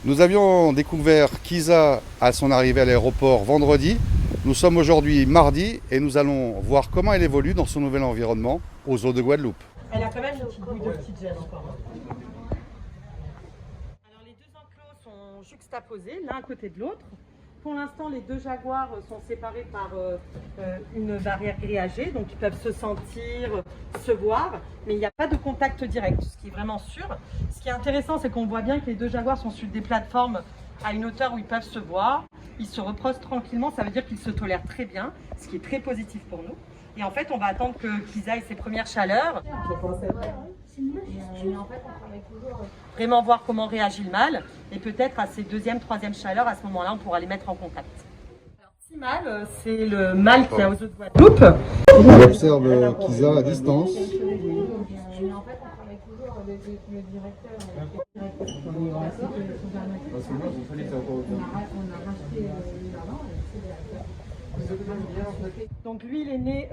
Nous avions découvert Kisa à son arrivée à l'aéroport vendredi. Nous sommes aujourd'hui mardi et nous allons voir comment elle évolue dans son nouvel environnement aux eaux de Guadeloupe. Elle a quand même une petite bouille de petite gêne encore. Alors les deux enclos sont juxtaposés l'un à côté de l'autre. Pour l'instant, les deux jaguars sont séparés par une barrière grillagée, donc ils peuvent se sentir, se voir, mais il n'y a pas de contact direct, ce qui est vraiment sûr. Ce qui est intéressant, c'est qu'on voit bien que les deux jaguars sont sur des plateformes à une hauteur où ils peuvent se voir. Ils se reposent tranquillement, ça veut dire qu'ils se tolèrent très bien, ce qui est très positif pour nous. Et en fait, on va attendre que Kisa ait ses premières chaleurs. Vraiment voir comment réagit le mâle. Et peut-être à ses deuxième, troisième chaleurs, à ce moment-là, on pourra les mettre en contact. Alors, Timal, c'est le mâle qui est aux eaux de Guadeloupe. On observe Kisa à distance. Donc lui, il est né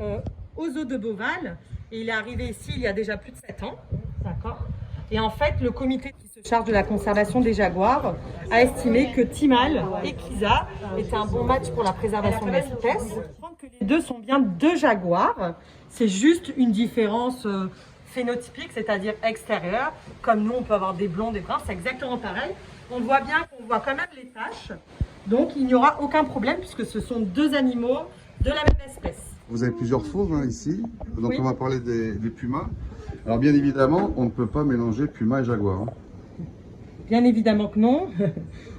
aux eaux de Beauval et il est arrivé ici il y a déjà plus de 7 ans. D'accord. Et en fait, le comité qui se charge de la conservation des jaguars a estimé que Timal et Kisa étaient un bon match pour la préservation de l'espèce. Les deux sont bien deux jaguars, c'est juste une différence phénotypique, c'est-à-dire extérieure. Comme nous, on peut avoir des blonds, des bruns, c'est exactement pareil. On voit bien qu'on voit quand même les taches, donc il n'y aura aucun problème puisque ce sont deux animaux de la même espèce. Vous avez plusieurs fauves ici, donc Oui. on va parler des pumas. Alors bien évidemment, on ne peut pas mélanger puma et jaguar. Bien évidemment que non,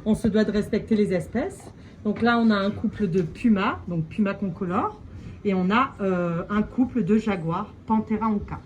on se doit de respecter les espèces. Donc là, on a un couple de pumas, donc puma concolore, et on a un couple de jaguars, Panthera onca.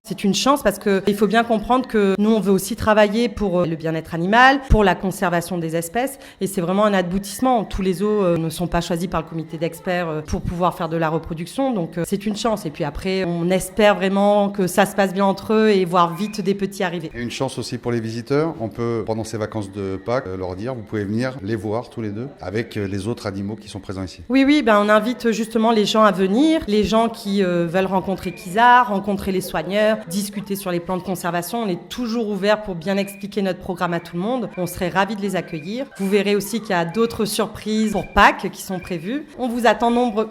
C'est une chance parce qu'il faut bien comprendre que nous, on veut aussi travailler pour le bien-être animal, pour la conservation des espèces. Et c'est vraiment un aboutissement. Tous les zoos ne sont pas choisis par le comité d'experts pour pouvoir faire de la reproduction. Donc c'est une chance. Et puis après, on espère vraiment que ça se passe bien entre eux et voir vite des petits arriver. Et une chance aussi pour les visiteurs. On peut, pendant ces vacances de Pâques, leur dire, vous pouvez venir les voir tous les deux avec les autres animaux qui sont présents ici. Oui, on invite justement les gens à venir, les gens qui veulent rencontrer Kisa, rencontrer les soigneurs, discuter sur les plans de conservation. On est toujours ouvert pour bien expliquer notre programme à tout le monde. On serait ravis de les accueillir. Vous verrez aussi qu'il y a d'autres surprises pour Pâques qui sont prévues. On vous attend nombreux.